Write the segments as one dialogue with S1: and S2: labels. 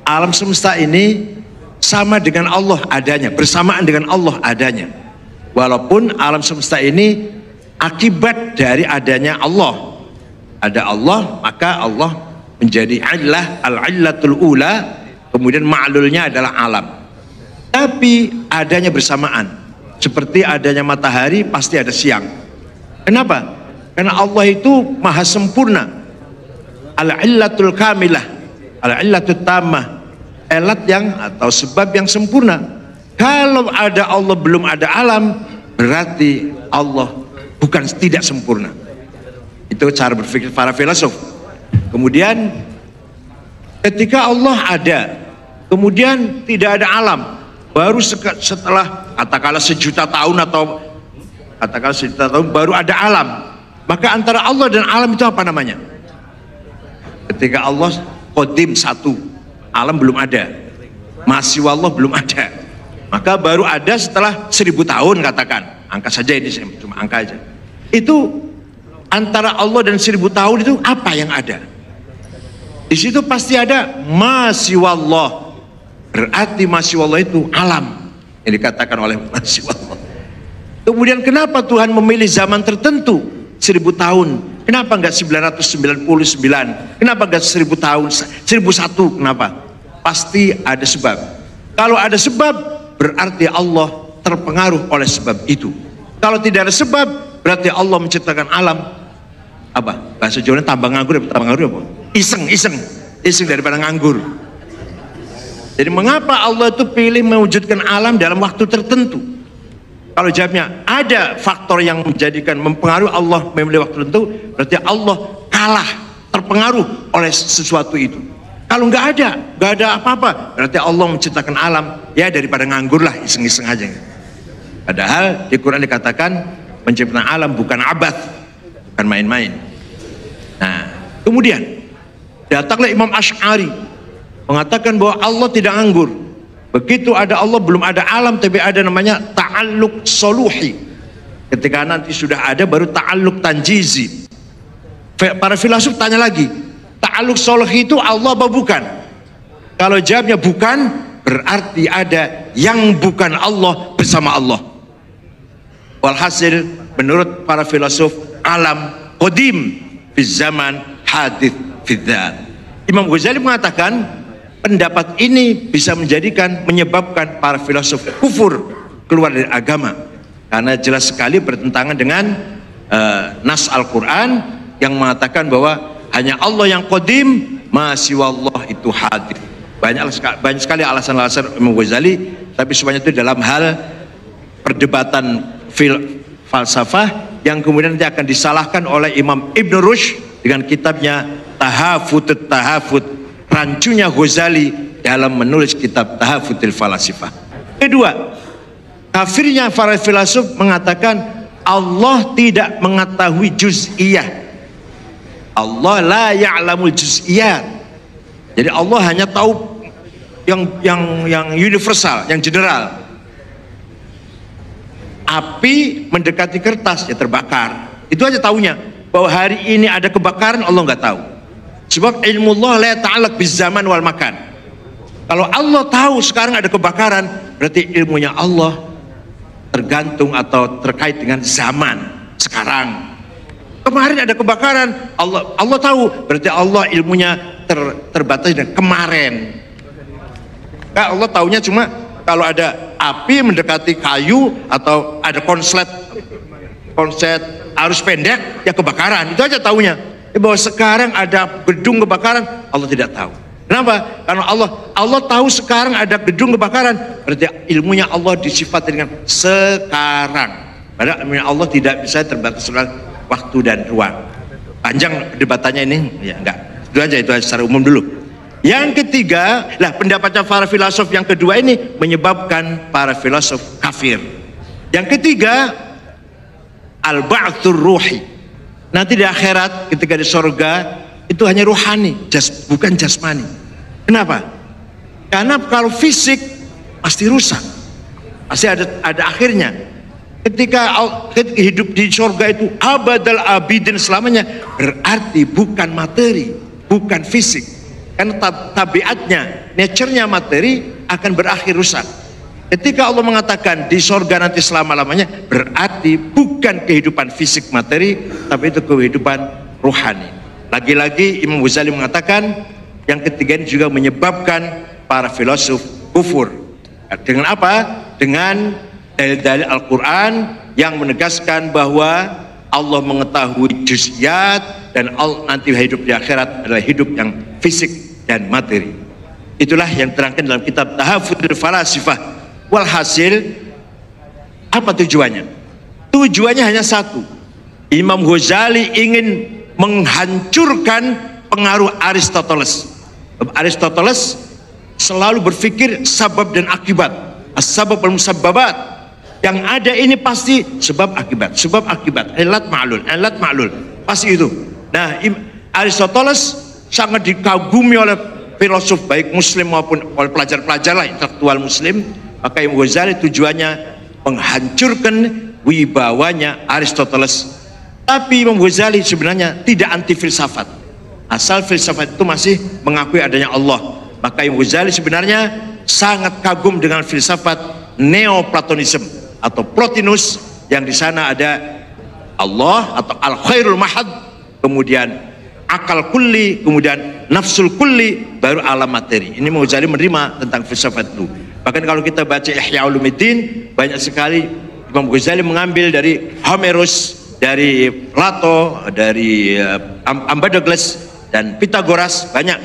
S1: alam semesta ini sama dengan Allah adanya, bersamaan dengan Allah adanya. Walaupun alam semesta ini akibat dari adanya Allah. Ada Allah, maka Allah menjadi illah, al-illatul ula, kemudian ma'lulnya adalah alam. Tapi adanya bersamaan, seperti adanya matahari pasti ada siang. Kenapa? Karena Allah itu maha sempurna, al-illatul kamilah, al-illatul tammah, elat yang atau sebab yang sempurna. Kalau ada Allah belum ada alam, berarti Allah bukan tidak sempurna. Itu cara berpikir para filosof. Kemudian ketika Allah ada, kemudian tidak ada alam, baru setelah katakanlah sejuta tahun atau katakanlah sejuta tahun baru ada alam. Maka antara Allah dan alam itu apa namanya? Ketika Allah qadim satu, alam belum ada, masih Allah belum ada, maka baru ada setelah 1000 tahun, katakan angka saja ini, cuma angka aja. Itu antara Allah dan 1000 tahun itu apa yang ada? Di situ pasti ada masih Allah. Berarti masih Allah itu alam yang dikatakan oleh masih Allah. Kemudian kenapa Tuhan memilih zaman tertentu 1000 tahun? Kenapa enggak 999? Kenapa enggak 1000 tahun? 1001? Kenapa? Pasti ada sebab. Kalau ada sebab, berarti Allah terpengaruh oleh sebab itu. Kalau tidak ada sebab, berarti Allah menciptakan alam. Apa? Bahasa Jawanya tambah nganggur, tambah nganggur apa? Iseng daripada nganggur. Jadi mengapa Allah itu pilih mewujudkan alam dalam waktu tertentu? Kalau jawabnya ada faktor yang menjadikan mempengaruhi Allah memilih waktu tertentu, berarti Allah kalah, terpengaruh oleh sesuatu itu. Kalau nggak ada apa-apa, berarti Allah menciptakan alam ya daripada nganggur lah, iseng-iseng aja. Padahal di Quran dikatakan menciptakan alam bukan abath, bukan main-main. Nah, kemudian datanglah Imam Asy'ari mengatakan bahwa Allah tidak nganggur. Begitu ada Allah belum ada alam, tapi ada namanya ta'alluq soluhi. Ketika nanti sudah ada baru ta'alluq tanjizi. Para filosof tanya lagi, ta'alluq soluhi itu Allah apa bukan? Kalau jawabnya bukan, berarti ada yang bukan Allah bersama Allah. Walhasil menurut para filosof, alam qadim fi zaman, hadith fi dzat. Imam Ghazali mengatakan pendapat ini bisa menyebabkan para filosof kufur, keluar dari agama, karena jelas sekali bertentangan dengan nas Al-Quran yang mengatakan bahwa hanya Allah yang qadim, masih Allah itu hadith. Banyak sekali alasan-alasan Imam Ghazali, tapi semuanya itu dalam hal perdebatan falsafah yang kemudian nanti akan disalahkan oleh Imam Ibn Rushd dengan kitabnya Tahafutut Tahafut, rancunya Ghazali dalam menulis kitab Tahafutil Falasifah. Kedua, kafirnya para filosof mengatakan Allah tidak mengetahui juz'iyah. Allah la ya'lamul juz'iyat. Jadi Allah hanya tahu yang universal, yang general. Api mendekati kertas ya terbakar, itu aja taunya. Bahwa hari ini ada kebakaran Allah nggak tahu, sebab ilmu Allah la ta'alaq biz zaman wal makan. Kalau Allah tahu sekarang ada kebakaran, berarti ilmunya Allah tergantung atau terkait dengan zaman sekarang. Kemarin ada kebakaran, Allah tahu, berarti Allah ilmunya terbatas dengan kemarin. Nah, Allah tahunya cuma kalau ada api mendekati kayu atau ada konslet arus pendek ya kebakaran, itu aja tahunya. Bahwa sekarang ada gedung kebakaran Allah tidak tahu. Kenapa? Karena Allah tahu sekarang ada gedung kebakaran, berarti ilmunya Allah disifati dengan sekarang. Padahal ilmunya Allah tidak bisa terbatas oleh waktu dan ruang. Panjang perdebatannya ini, ya enggak. Itu aja secara umum dulu. Yang ketiga, pendapatnya para filosof yang kedua ini menyebabkan para filosof kafir. Yang ketiga, al-ba'tsur ruhi. Nanti di akhirat ketika di surga itu hanya ruhani, bukan jasmani. Kenapa? Karena kalau fisik pasti rusak, pasti ada akhirnya. Ketika hidup di surga itu abadal abidin selamanya, berarti bukan materi, bukan fisik. Karena tabiatnya nature-nya materi akan berakhir rusak. Ketika Allah mengatakan di sorga nanti selama-lamanya, berarti bukan kehidupan fisik materi, tapi itu kehidupan rohani. Lagi-lagi Imam Ghazali mengatakan yang ketiga ini juga menyebabkan para filosof kufur. Dengan apa? Dengan dalil-dalil Al-Quran yang menegaskan bahwa Allah mengetahui juz'iyat dan nanti hidup di akhirat adalah hidup yang fisik dan materi. Itulah yang terangkan dalam kitab Tahafudul Falasifah. Walhasil, apa tujuannya? Tujuannya hanya satu. Imam Ghazali ingin menghancurkan pengaruh Aristoteles. Aristoteles selalu berpikir sabab dan akibat, as-sabab wal musabbabat. Yang ada ini pasti sebab akibat, sebab akibat, ilat ma'lul, pasti itu. Nah, Aristoteles sangat dikagumi oleh filosof baik muslim maupun oleh pelajar-pelajar lah intelektual muslim. Maka Imam Ghazali tujuannya menghancurkan wibawanya Aristoteles. Tapi Imam Ghazali sebenarnya tidak anti filsafat. Asal filsafat itu masih mengakui adanya Allah. Maka Imam Ghazali sebenarnya sangat kagum dengan filsafat Neoplatonisme atau Plotinus, yang di sana ada Allah atau al-khairul mahad, kemudian akal kulli, kemudian nafsul kulli, baru alam materi. Ini Imam Ghazali menerima tentang filsafat itu. Bahkan kalau kita baca Ihya Ulumuddin, banyak sekali Imam Ghazali mengambil dari Homerus, dari Plato, dari Empedokles dan Pythagoras, banyak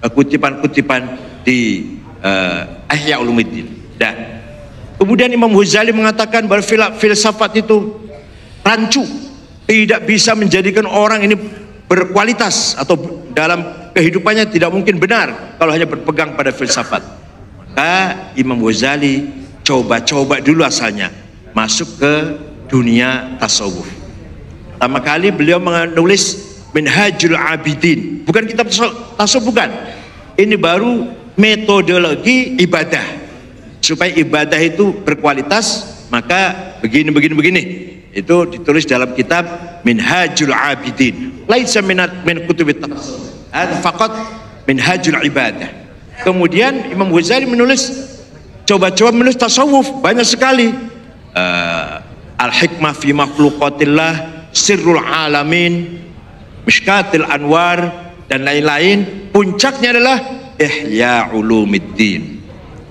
S1: kutipan-kutipan di Ihya Ulumuddin. Dan kemudian Imam Ghazali mengatakan bahwa filsafat itu rancu, tidak bisa menjadikan orang ini berkualitas, atau dalam kehidupannya tidak mungkin benar kalau hanya berpegang pada filsafat. Maka Imam Ghazali coba-coba dulu asalnya masuk ke dunia tasawuf. Pertama kali beliau menulis Minhajul Abidin, bukan kitab tasawuf, bukan. Ini baru metodologi ibadah. Supaya ibadah itu berkualitas, maka begini. Itu ditulis dalam kitab Minhajul Abidin. Laisa min kutubit tasawuf. Ada faqat Minhajul Ibadah. Kemudian Imam Ghazali coba-coba menulis tasawuf, banyak sekali. Al-Hikmah fi Makhluqatillah, Sirrul Alamin, Mishkatil Anwar, dan lain-lain. Puncaknya adalah Ihya Ulumuddin.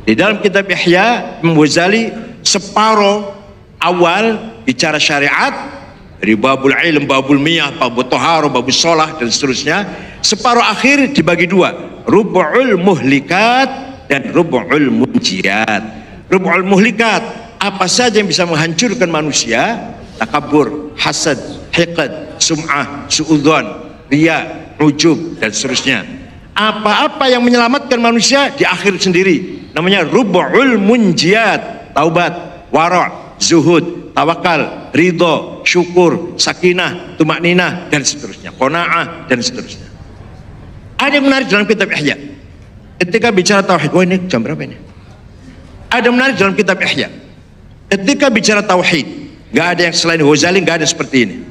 S1: Di dalam kitab Ihya, Imam Ghazali separuh awal bicara syariat, dari babul ilm, babul miyah, babul toharo, babul sholah, dan seterusnya. Separuh akhir dibagi dua, Rub'ul Muhlikat dan Rub'ul Munjiat. Rub'ul Muhlikat, apa saja yang bisa menghancurkan manusia: takabur, hasad, hiqad, sum'ah, su'udhan, riya, ujub, dan seterusnya. Apa-apa yang menyelamatkan manusia di akhir sendiri, namanya Rub'ul Munjiat: taubat, wara', zuhud, tawakal, ridho, syukur, sakinah, tumakninah, dan seterusnya, qanaah, dan seterusnya. Ada yang menarik dalam kitab Ihya ketika bicara tauhid. Oh, ini jam berapa ini? Ada yang menarik dalam kitab Ihya ketika bicara tauhid. Gak ada yang selain Ghazali, gak ada seperti ini.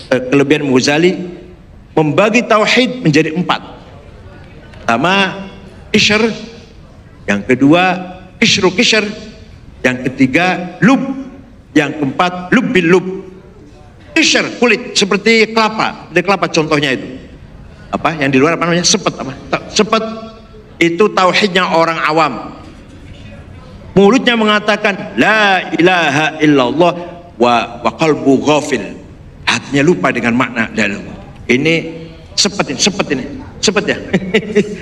S1: Kelebihan Ghazali membagi tauhid menjadi 4. Pertama kishr, yang kedua kishr, yang ketiga lub, yang keempat lub bil lub. Kishr, kulit seperti kelapa, dari kelapa contohnya itu. Apa yang di luar apa namanya? Sepet. Apa? Sepet itu tauhidnya orang awam. Mulutnya mengatakan la ilaha illallah wa qalbu ghafil. Hatinya lupa dengan makna dalil. Ini sepet ya.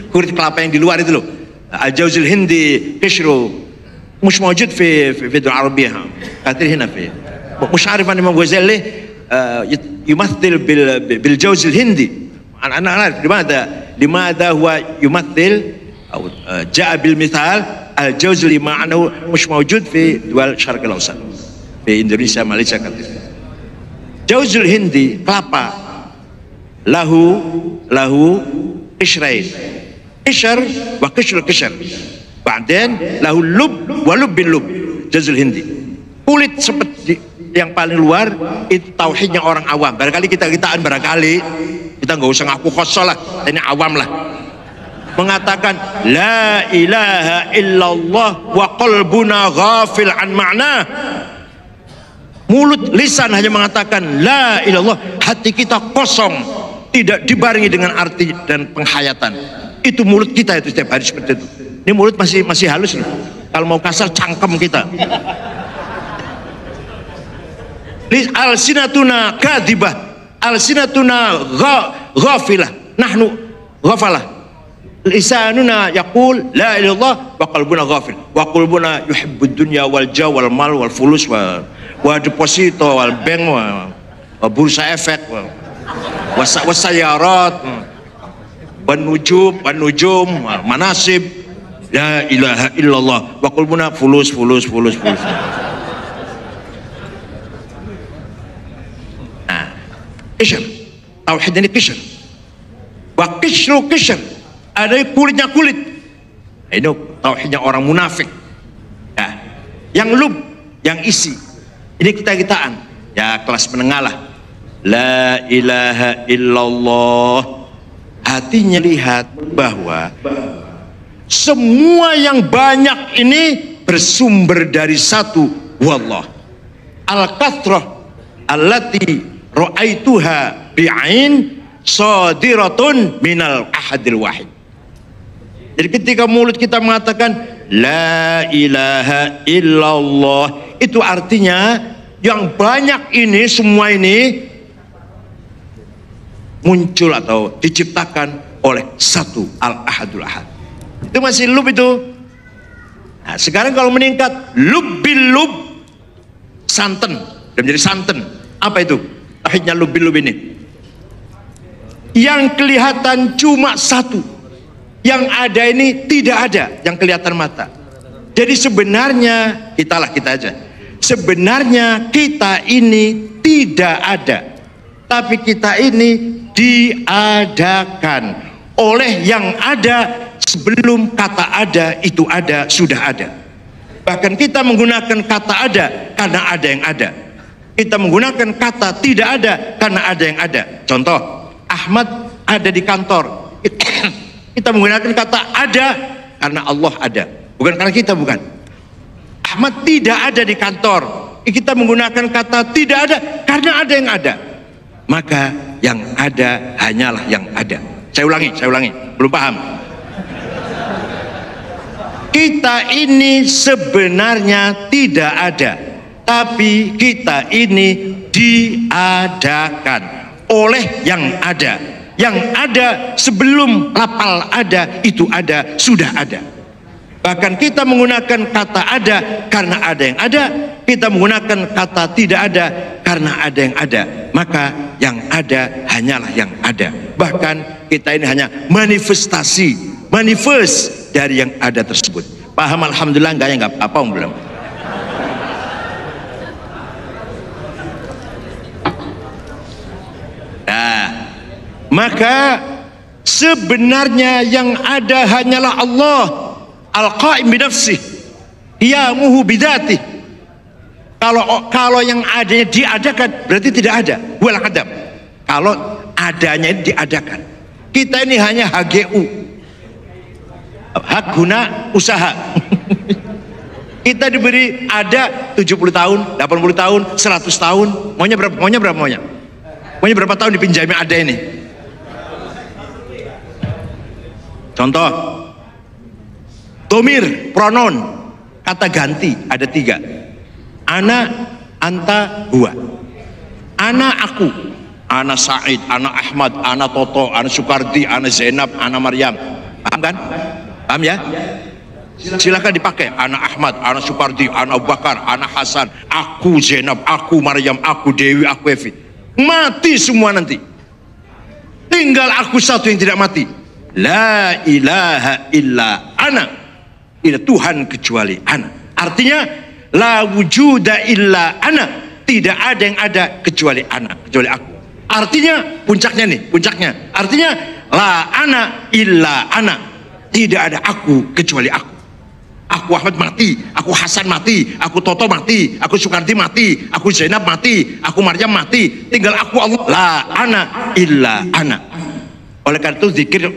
S1: Kulit kelapa yang di luar itu loh. Al-Jawzul Hindi kishru مش موجود في العربية كثير هنا في مش عارف أن الإمام غزالي يمثل بالجوز الهندي. أنا أعرف لماذا هو يمثل أو جاء بالمثال الجوز اللي معناه مش موجود في دول الشرق الأوسط في إندونيسيا ماليزيا كثير. جوز الهندي kelapa له قشرين قشر وقشر بعدين له lub walub bin lub. Jazul Hindi, kulit seperti yang paling luar itu tauhidnya orang awam. Barangkali kita barangkali kita nggak usah ngaku khosoh lah, ini awam lah. mengatakan la ilaha illallah wa qalbuna ghafil an ma'na. Mulut lisan hanya mengatakan la ilallah, hati kita kosong, tidak dibarengi dengan arti dan penghayatan. Itu mulut kita itu setiap hari seperti itu. Ini mulut masih halus loh. Kalau mau kasar cangkem kita. Alsinatuna kadibah, alsinatuna ghafilah, nahnu ghafalah. Lisanuna yaqul la ilallah wa qalbuna ghafil. Wa qalbuna yuhibbud dunya wal jaw wal mal wal fulus wa deposito wal bank wa bursa efek wa sayarat wa nujum manasib. La ilaha illallah wa qalbuna fulus. Nah, kishr, tauhid ini kishr. Wa kishru kishr, ada kulitnya kulit. Ini tauhidnya orang munafik. Ya, yang lub, yang isi. Ini kita-kitaan. Ya, kelas menengah lah. La ilaha illallah. Hatinya lihat bahwa semua yang banyak ini bersumber dari satu, wallah. Al-kathrah allati ra'aituha bi'ain sadiratun minal ahadil wahid. Jadi ketika mulut kita mengatakan la ilaha illallah, itu artinya yang banyak ini, semua ini muncul atau diciptakan oleh satu, al-ahadul ahad. Itu masih lub itu. Nah, sekarang kalau meningkat lub bil lub, santen, dan menjadi santen. Apa itu? Tauhidnya lub bil lub ini. Yang kelihatan cuma satu, yang ada ini tidak ada, yang kelihatan mata. Jadi sebenarnya kita aja. Sebenarnya kita ini tidak ada, tapi kita ini diadakan oleh yang ada. Sebelum kata ada itu ada, sudah ada. Bahkan kita menggunakan kata ada karena ada yang ada. Kita menggunakan kata tidak ada karena ada yang ada. Contoh, Ahmad ada di kantor. Kita menggunakan kata ada karena Allah ada, bukan karena kita, bukan. Ahmad tidak ada di kantor. Kita menggunakan kata tidak ada karena ada yang ada. Maka yang ada hanyalah yang ada. Saya ulangi, belum paham. Kita ini sebenarnya tidak ada, tapi kita ini diadakan oleh yang ada. Yang ada sebelum lapal ada, itu ada, sudah ada. Bahkan kita menggunakan kata ada karena ada yang ada, kita menggunakan kata tidak ada karena ada yang ada. Maka yang ada hanyalah yang ada. Bahkan kita ini hanya manifest dari yang ada tersebut. Paham? Alhamdulillah. Enggak ya, enggak apa-apa belum. Nah, maka sebenarnya yang ada hanyalah Allah al-qaim binafsih, qiyamuhu bidzatih. Kalau yang adanya diadakan berarti tidak ada. Wal adam. Kalau adanya diadakan, kita ini hanya HGU, hak guna usaha. Kita diberi ada 70 tahun, 80 tahun, 100 tahun. Maunya berapa? Maunya berapa tahun dipinjami ada ini? Contoh, domir, pronoun, kata ganti ada 3. Ana, anta, huwa. Ana, aku. Ana Said, ana Ahmad, ana Toto, ana Sukardi, ana Zainab, ana Maryam. Paham kan? Paham ya? Silakan dipakai. Ana Ahmad, ana Supardi, ana Abu Bakar, ana Hasan, aku Zainab, aku Maryam, aku Dewi, aku Evi. Mati semua nanti. Tinggal aku satu yang tidak mati. La ilaha illa ana. Tidak Tuhan kecuali ana. Artinya la wujuda illa ana. Tidak ada yang ada kecuali ana, kecuali aku. Artinya puncaknya nih, puncaknya. Artinya la ana illa ana. Tidak ada aku kecuali aku. Aku Ahmad mati, aku Hasan mati, aku Toto mati, aku Sukardi mati, aku Zainab mati, aku Maryam mati. Tinggal aku Allah. La ana illa ana. Oleh karena itu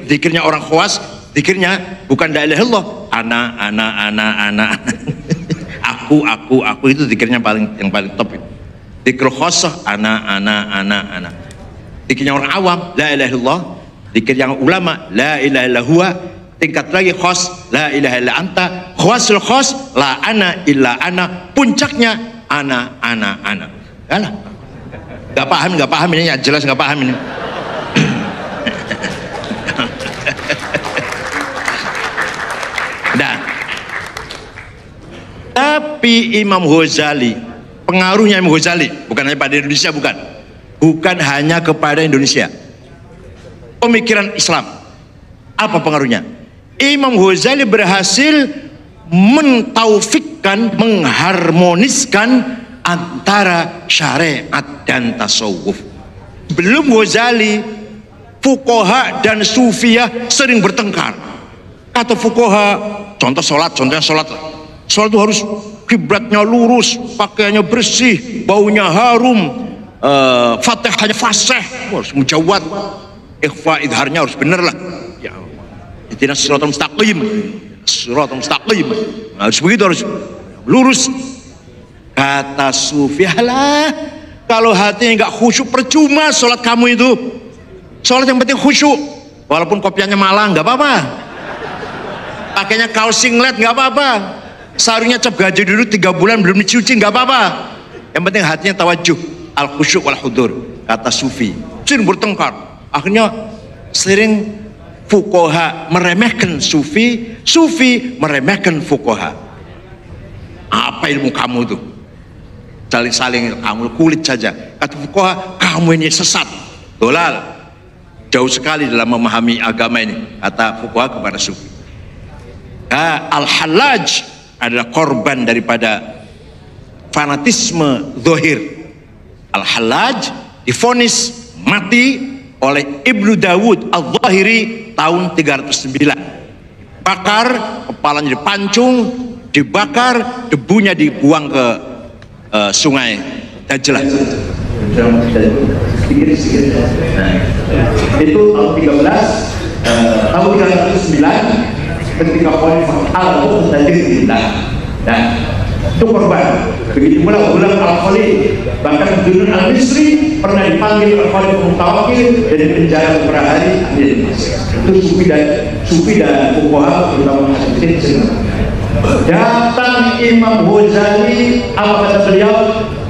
S1: zikirnya orang khawas, Zikirnya bukan la ilaha illallah, ana. Aku itu zikirnya yang paling top itu. Zikir khosoh ana. Zikirnya orang awam la ilaha illallah, zikir yang ulama la ilaha illallah, tingkat lagi khos la ilaha illa anta, khosul khos la ana illa ana, puncaknya ana. Alah, nggak paham ini, ya jelas nggak paham ini. Nah, tapi Imam Ghazali, pengaruhnya Imam Ghazali bukan hanya pada Indonesia, bukan hanya kepada Indonesia, pemikiran Islam. Apa pengaruhnya? Imam Ghazali berhasil mentaufikkan, mengharmoniskan antara syariat dan tasawuf. Belum Ghazali, fuqaha dan sufiyah sering bertengkar. Kata fuqaha, contohnya sholat itu harus kiblatnya lurus, pakaiannya bersih, baunya harum, fatihahnya fasih, harus mujawad, ikhfa idharnya harus bener lah. Ya, itu siratal mustaqim, harus begitu, harus lurus. Kata sufi, lah kalau hatinya nggak khusyuk percuma sholat kamu itu. Sholat yang penting khusyuk, walaupun kopiannya malang nggak apa-apa, pakainya kaos singlet nggak apa-apa, sarungnya cap gaji dulu 3 bulan belum dicuci nggak apa-apa, yang penting hatinya tawajuh, al khusyuk wal hudur. Kata sufi, sering bertengkar, akhirnya sering fuqaha meremehkan sufi meremehkan fuqaha. Apa ilmu kamu tuh, saling kamu kulit saja. Kata fuqaha, kamu ini sesat, dolal, jauh sekali dalam memahami agama ini. Kata fuqaha kepada sufi. Al-Hallaj adalah korban daripada fanatisme zahir. Al-Hallaj divonis mati oleh Ibnu Dawud Al-Zahiri tahun 309. Bakar, kepalanya dipancung, dibakar, debunya dibuang ke sungai Dajlah. Sedikit. Nah, itu tahun 13, tahun 309 ketika Khalifah Al-Muqtadir. Nah, itu korban. Begitu pula Ghulam Al-Khalid, bahkan Dunun Al-Misri pernah dipanggil Al-Khalid Mutawakil dan dipenjara beberapa hari. Itu sufi dan fuqaha terutama hadis. Datang Imam Ghazali, apa kata beliau?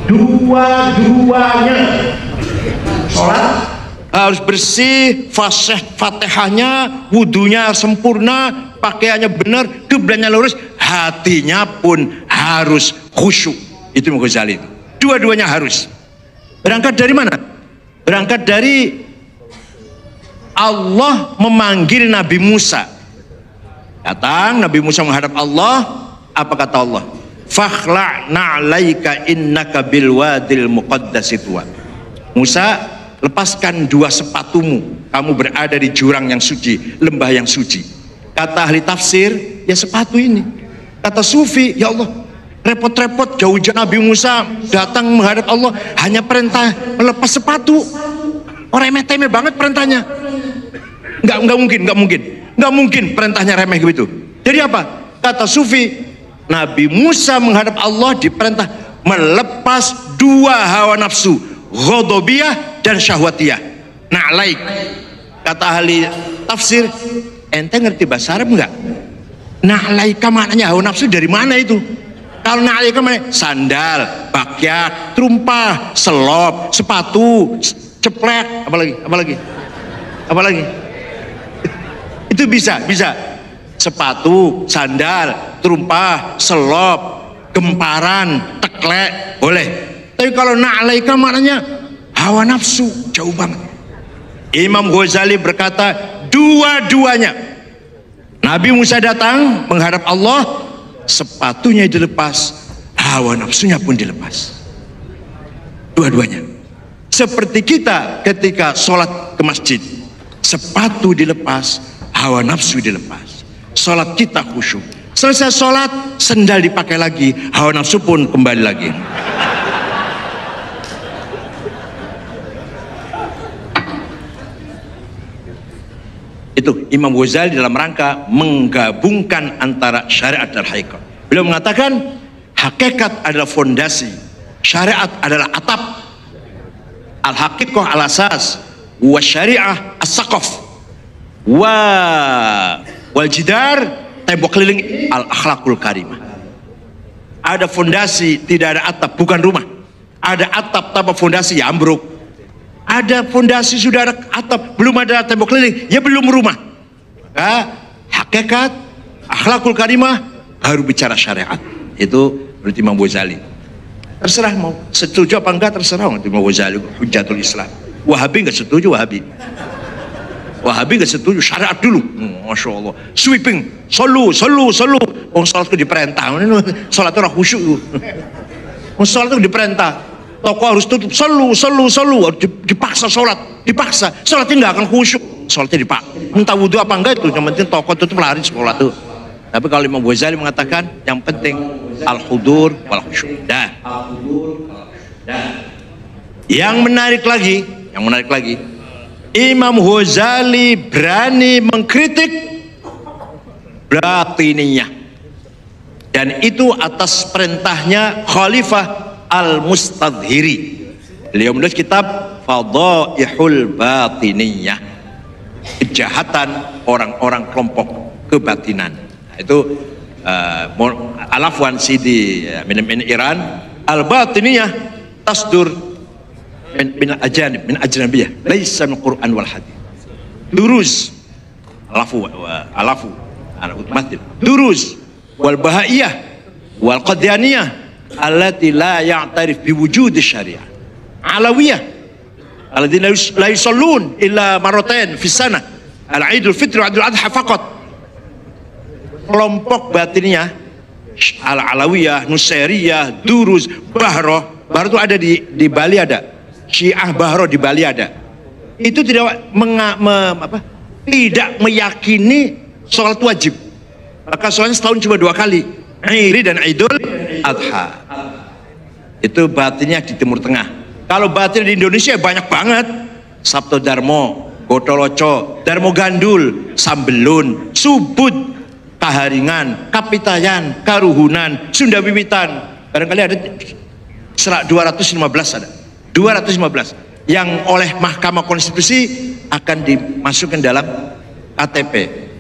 S1: Dua-duanya sholat harus bersih, fatihahnya, wudunya sempurna, pakaiannya benar, kiblatnya lurus, hatinya pun harus khusyuk. Itu Imam Ghazali. Dua-duanya harus. Berangkat dari mana? Berangkat dari Allah memanggil Nabi Musa. Datang Nabi Musa menghadap Allah, apa kata Allah? Fakhla' na'laika innaka bilwadil muqaddasi tuwa. Musa, lepaskan 2 sepatumu, kamu berada di jurang yang suci, lembah yang suci. Kata ahli tafsir, ya sepatu ini. Kata sufi, ya Allah, repot-repot jauh-jauh Nabi Musa datang menghadap Allah, hanya perintah melepas sepatu. Orang remeh-temeh banget perintahnya. Nggak mungkin perintahnya remeh begitu. Jadi apa? Kata sufi, Nabi Musa menghadap Allah diperintah melepas 2 hawa nafsu, ghadabiyah dan syahwatiyah. Na'laik. Kata ahli tafsir, ente ngerti bahasa Arab enggak? Na'laika maknanya hawa nafsu dari mana itu? Kalau na'laika maknanya sandal, bakyat, terumpah, selop, sepatu, ceplek, apa lagi? Itu bisa. Sepatu, sandal, terumpah, selop, gemparan, teklek, boleh. Tapi kalau na'laika maknanya hawa nafsu, jauh banget. Imam Ghazali berkata, dua-duanya. Nabi Musa datang menghadap Allah, sepatunya dilepas, hawa nafsunya pun dilepas. Dua-duanya. Seperti kita ketika sholat ke masjid, sepatu dilepas, hawa nafsu dilepas. Sholat kita khusyuk. Selesai sholat, sendal dipakai lagi, hawa nafsu pun kembali lagi. Itu Itu Imam Ghazali dalam rangka menggabungkan antara syariat dan hakikat. Beliau mengatakan hakikat adalah fondasi, syariat adalah atap, al-haqiqah al-asas, wa syariah as-saqaf, wal jidar, tembok keliling, al-akhlaqul karimah. Ada fondasi, tidak ada atap, bukan rumah. Ada atap tanpa fondasi, ya ambruk. Ada fondasi, sudah ada atap, belum ada tembok keliling, ya belum rumah. Maka hakikat, akhlakul karimah, baru bicara syariat. Itu berarti Imam Ghazali. Terserah mau setuju apa enggak, terserah Imam Ghazali, Hujjatul Islam. Wahabi enggak setuju, Wahabi enggak setuju, syariat dulu. Masya Allah, sweeping, solu. Sholat itu diperintah, sholat itu khusyuk. Sholat itu diperintah, toko harus tutup, solu, dipaksa sholatnya nggak akan khusyuk, sholatnya dipaksa, entah wudhu apa enggak itu, yang penting toko tutup lari sholat tuh. Tapi kalau Imam Ghazali mengatakan yang penting al-hudur wal khusyuk. Yang menarik lagi, Imam Ghazali berani mengkritik batiniyah, dan itu atas perintahnya Khalifah Al-Mustadhiri. Beliau menulis kitab Fadaihul Batiniyah, kejahatan orang-orang kelompok kebatinan. Itu Al-Afwan Sidi min Iran, Al-Batiniyah tasdur min ajnabiyah laisa min Quran wal hadis. Durus alafu durus wal bahaiyah wal qadyaniyah allati la ya'tarif bi wujudi syariah, alawiyah alladzina la yusallun illa marratain fi sanah, al-Idul Fitri wa Idul Adha faqat. Kelompok batinnya al-alawiyah, nusairiyah, durus, bahroh itu ada di Bali, ada Syiah Bahroh di Bali ada. Itu tidak tidak meyakini sholat wajib. Maka sholatnya setahun cuma 2 kali, Iri dan Idul Adha. Itu batinnya di Timur Tengah. Kalau batin di Indonesia banyak banget. Sabto Darmo, Gotoloco, Darmo Gandul, Sambelun, Subud, Kaharingan, Kapitayan, Karuhunan, Sunda Wiwitan. Barangkali ada 215 ada. 215 yang oleh Mahkamah Konstitusi akan dimasukkan dalam KTP.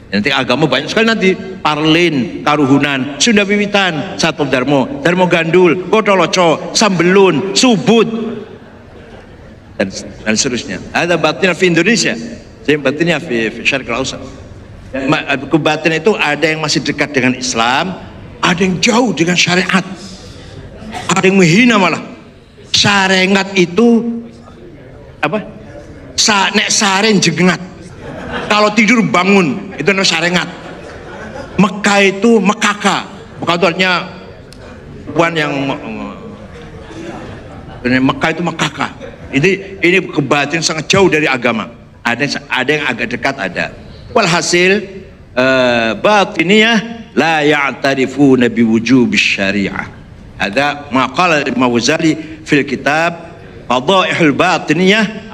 S1: Nanti agama banyak sekali nanti, Parlin, Karuhunan, Sunda Wiwitan, Sabto Darmo, Darmo Gandul, Gotoloco, Sambelun, Subud, dan seterusnya. Ada batin di Indonesia, saya batinnya di Syarqil Ausat. Kebatinan itu ada yang masih dekat dengan Islam, ada yang jauh dengan syariat, ada yang menghina malah. Sarengat itu apa? Nek saren jengat, kalau tidur bangun, itu namanya sarengat. Mekah itu mekaka, Mekah itu artinya buan yang Mekah itu mekaka. Ini kebatinan sangat jauh dari agama. Ada yang agak dekat ada. Walhasil batiniyah la ya'tarifuna biwujubis syariah. Ada maqala Imam Ghazali fil kitab Fadaihul Batiniyah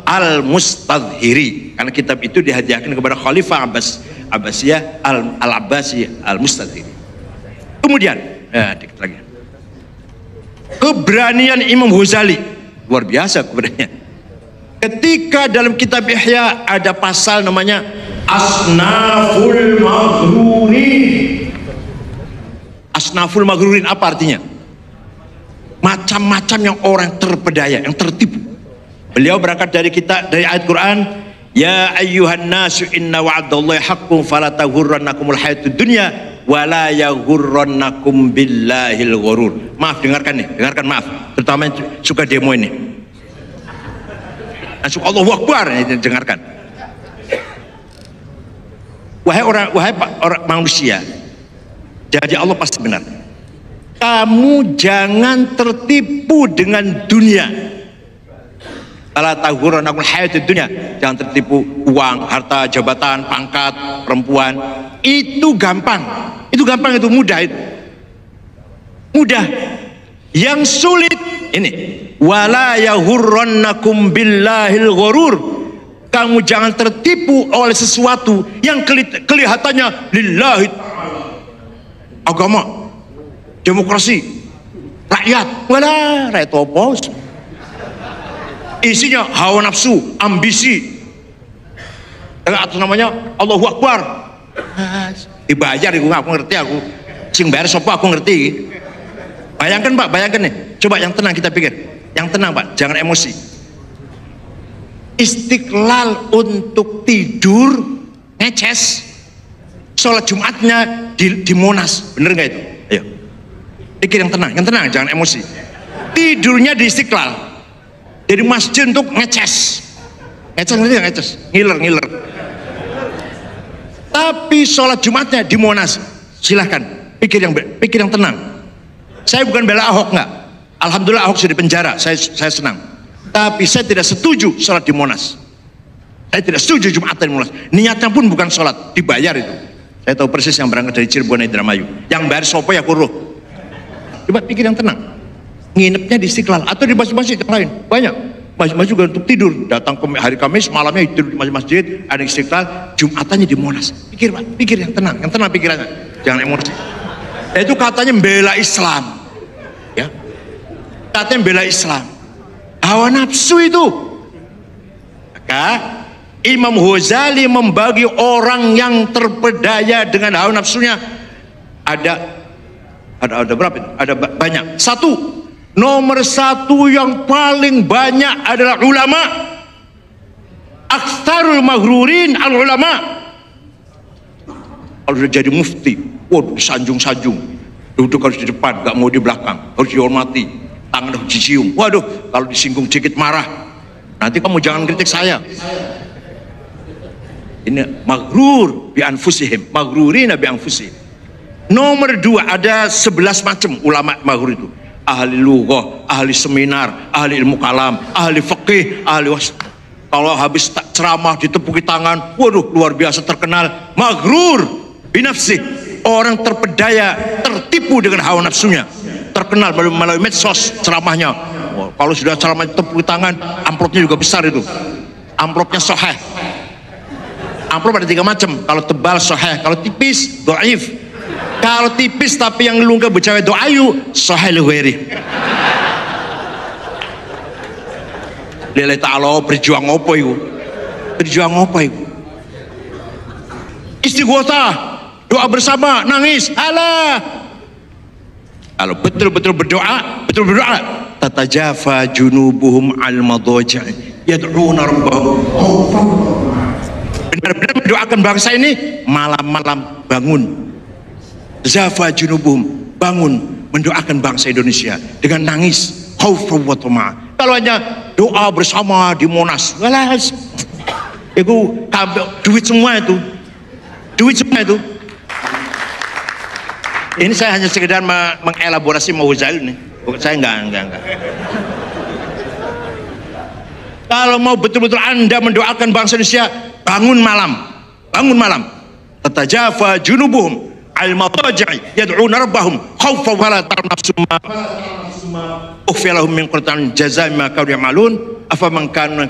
S1: Al-Mustadhiri, karena kitab itu dihadiahkan kepada Khalifah Abbasiyah Al-Abbasi Al-Mustadhiri. Kemudian dikit lagi, keberanian Imam Ghazali luar biasa keberanian. Ketika dalam kitab Ihya ada pasal namanya Asnaful Maghrurin. Asnaful Maghrurin apa artinya? Macam-macam yang orang terpedaya, yang tertipu. Beliau berangkat dari ayat Quran, ya ayyuhan nasu inna wa'dallahi haqqun fala taghurrannakumul hayatud dunya wa la yaghurrannakum billahil ghurur. Maaf, dengarkan maaf, terutama yang suka demo ini. Suka Allahu Akbar, dengarkan. Wahai orang manusia, jadi Allah pasti benar. Kamu jangan tertipu dengan dunia. Ala taghurrannakumul hayatud dunya, jangan tertipu uang, harta, jabatan, pangkat, perempuan. Itu gampang. Itu mudah itu. Mudah. Yang sulit ini, wala yaghurrannakum billahil ghurur. Kamu jangan tertipu oleh sesuatu yang kelihatannya lillahi agama, demokrasi, rakyat. Walah, rakyat apa? Isinya hawa nafsu, ambisi. Atau namanya Allahu Akbar. Dibayar aku ngerti aku. Sing bayar sapa aku ngerti. Bayangkan Pak, bayangkan nih. Coba yang tenang kita pikir. Yang tenang Pak, jangan emosi. Istiqlal untuk tidur ngeces, sholat Jumatnya di Monas, bener nggak itu? Ayo, pikir yang tenang, jangan emosi. Tidurnya di Istiqlal, jadi masjid untuk ngeces, ngiler. Tapi sholat Jumatnya di Monas, silahkan. Pikir yang tenang. Saya bukan bela Ahok, nggak. Alhamdulillah Ahok sudah di penjara, saya senang. Tapi saya tidak setuju sholat di Monas. Saya tidak setuju Jumatan di Monas. Niatnya pun bukan sholat, dibayar itu. Saya tahu persis yang berangkat dari Cirebon Indramayu. Yang bayar sopo ya kuruh. Coba pikir yang tenang. Nginepnya di Istiqlal atau di masjid-masjid yang lain. Banyak. Masjid-masjid juga untuk tidur. Datang ke hari Kamis, malamnya tidur di masjid, ada Istiqlal, Jumatannya di Monas. Pikir Pak, pikir yang tenang pikirannya. Jangan emosi. Itu katanya membela Islam. Ya. Katanya membela Islam. Hawa nafsu itu. Maka Imam Ghazali membagi orang yang terpedaya dengan hawa nafsunya ada berapa itu? Ada banyak. Nomor satu yang paling banyak adalah ulama. Aktsarul maghrurin al ulama. Kalau sudah jadi mufti, waduh, sanjung-sanjung, duduk harus di depan, gak mau di belakang, harus dihormati, tangan harus dicium. Waduh, kalau disinggung sedikit marah, nanti kamu jangan kritik saya. Ini maghrur bi anfusihim, maghrurina bi anfusihim. Nomor dua, ada 11 macam ulama maghrur itu. Ahli lughah, ahli seminar, ahli ilmu kalam, ahli fikih, ahli kalau habis ceramah ditepuki tangan, waduh, luar biasa terkenal. Maghrur binafsih, orang terpedaya, tertipu dengan hawa nafsunya, terkenal melalui medsos ceramahnya. Kalau sudah ceramah tepuk tangan, amplopnya juga besar itu, amplopnya sahih. Amplop ada 3 macam, kalau tebal sahih, kalau tipis dhaif. Kalau tipis tapi yang lunga bercawe doayu sahih luweri. Lillahi ta'ala berjuang apa itu? Berjuang apa itu? Istighosah, doa bersama, nangis, alah. Kalau betul-betul berdoa, tatajafa junubuhum al-madaji' yad'una rabbahum. Benar-benar mendoakan bangsa ini, malam-malam bangun. Zafa junubuhum, bangun mendoakan bangsa Indonesia dengan nangis, khaufan wa tama'a. Kalau hanya doa bersama di Monas, walas, itu duit semua itu. Ini saya hanya sekedar mengelaborasi Ghazali nih. Saya enggak. Kalau mau betul-betul Anda mendoakan bangsa Indonesia, bangun malam. Tatajafa junubuhum al-madaji' yad'una rabbahum khaufan wa la tarnafsuma ukhfiyalahum min qurtan jazaa'i ma kanu ya'malun afaman kana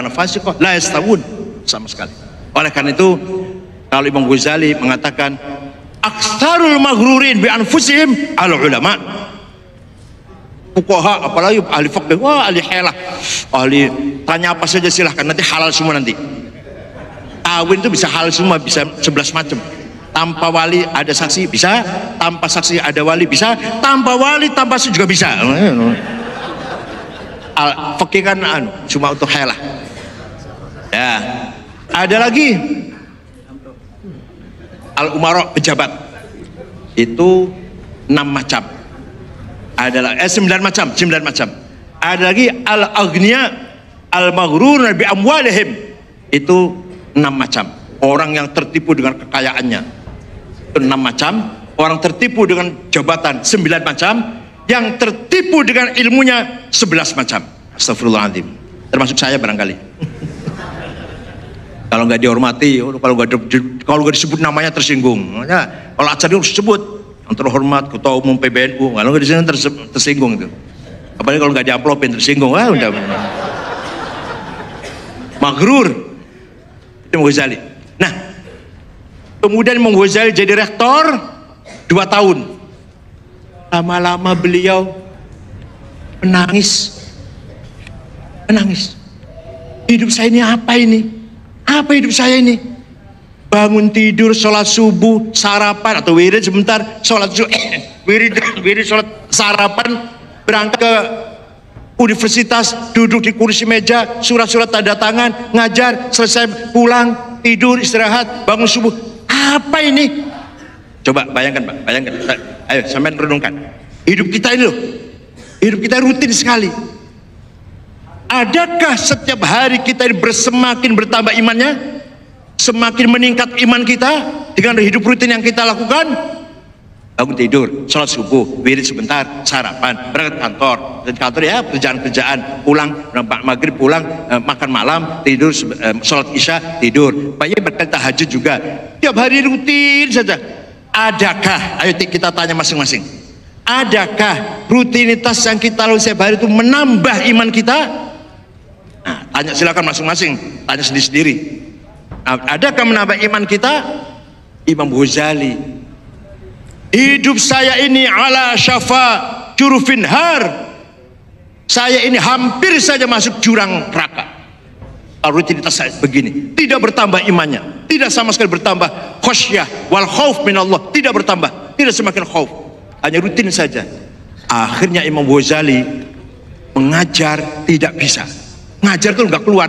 S1: fasiqa la yastawun, sama sekali. Oleh karena itu, kalau Imam Ghazali mengatakan aktsarul maghrurin bi anfusihim al ulama, fuqaha, apalagi ahli fikih, wah ahli halah, ahli tanya apa saja silahkan, nanti halal semua. Nanti kawin itu bisa halal semua, bisa 11 macam. Tanpa wali ada saksi bisa, tanpa saksi ada wali bisa, tanpa wali tanpa saksi juga bisa. Fikih kan cuma untuk halah. Ya, ada lagi al-umara, pejabat, itu 6 macam. Ada 9 macam. Ada lagi al-aghniya al-maghrur bi amwalihim, itu 6 macam. Orang yang tertipu dengan kekayaannya, itu 6 macam. Orang tertipu dengan jabatan 9 macam. Yang tertipu dengan ilmunya 11 macam. Astagfirullahaladzim, termasuk saya barangkali. Kalau nggak dihormati, kalau nggak disebut namanya tersinggung. Makanya, kalau acara itu disebut yang terhormat ketua umum PBNU, kalau nggak disini tersinggung itu. Apalagi kalau nggak diamplopin tersinggung, udah. maghrur. Imam Ghazali. Nah, kemudian Imam Ghazali jadi rektor 2 tahun. Lama-lama beliau menangis. Hidup saya ini apa ini? Apa hidup saya ini? Bangun tidur, sholat subuh, sarapan atau wirid sebentar, sholat wirid, sholat sarapan, berangkat ke universitas, duduk di kursi meja, surat-surat tanda tangan, ngajar, selesai pulang, tidur, istirahat, bangun subuh. Apa ini? Coba bayangkan, Pak, bayangkan. Ayo, sampai renungkan. Hidup kita ini loh, hidup kita rutin sekali. Adakah setiap hari kita ini semakin bertambah imannya? Semakin meningkat iman kita dengan hidup rutin yang kita lakukan? Bangun tidur, sholat subuh, wirid sebentar, sarapan, berangkat kantor. Dan kantor ya kerjaan-kerjaan, pulang, maghrib pulang, makan malam, tidur, sholat isya, tidur. Banyak berkali tahajud juga. Tiap hari rutin saja. Adakah, ayo kita tanya masing-masing, adakah rutinitas yang kita lakukan setiap hari itu menambah iman kita? Nah, tanya silakan masing-masing, tanya sendiri-sendiri. Adakah menambah iman kita? Imam Ghazali, hidup saya ini ala syafa jurufin har, saya ini hampir saja masuk jurang neraka. Rutinitas saya begini, tidak bertambah imannya, tidak sama sekali bertambah khosyah wal khauf minallah, tidak bertambah, tidak semakin khauf, hanya rutin saja. Akhirnya Imam Ghazali mengajar tidak bisa, ngajar tuh nggak keluar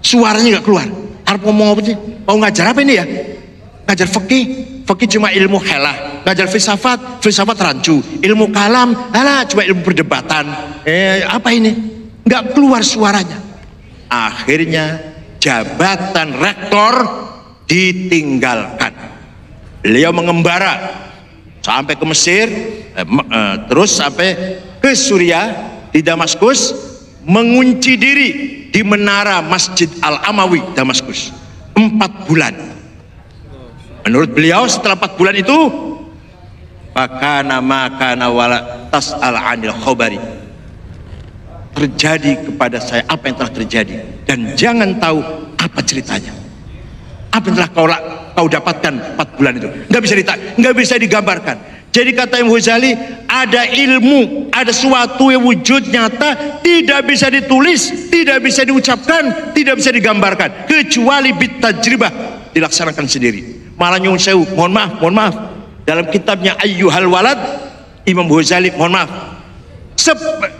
S1: suaranya nggak keluar. Harus ngomong apa sih? Mau ngajar apa ini ya? Ngajar fikih cuma ilmu helah. Ngajar filsafat rancu. Ilmu kalam, cuma ilmu perdebatan. Apa ini? Nggak keluar suaranya. Akhirnya jabatan rektor ditinggalkan. Beliau mengembara sampai ke Mesir, terus sampai ke Suriah, di Damaskus, mengunci diri di menara Masjid Al-Amawi Damaskus 4 bulan. Menurut beliau setelah 4 bulan itu, fakana makana wala tas'al 'anil khabari, terjadi kepada saya apa yang telah terjadi dan jangan tahu apa ceritanya, apa yang telah kau dapatkan 4 bulan itu, nggak bisa digambarkan. Jadi kata Imam Ghazali, ada ilmu, ada sesuatu yang wujud nyata, tidak bisa ditulis, tidak bisa diucapkan, tidak bisa digambarkan, kecuali bitajribah, dilaksanakan sendiri. Malah nyuwun sewu, mohon maaf, dalam kitabnya Ayyuhal Walad, Imam Ghazali, mohon maaf,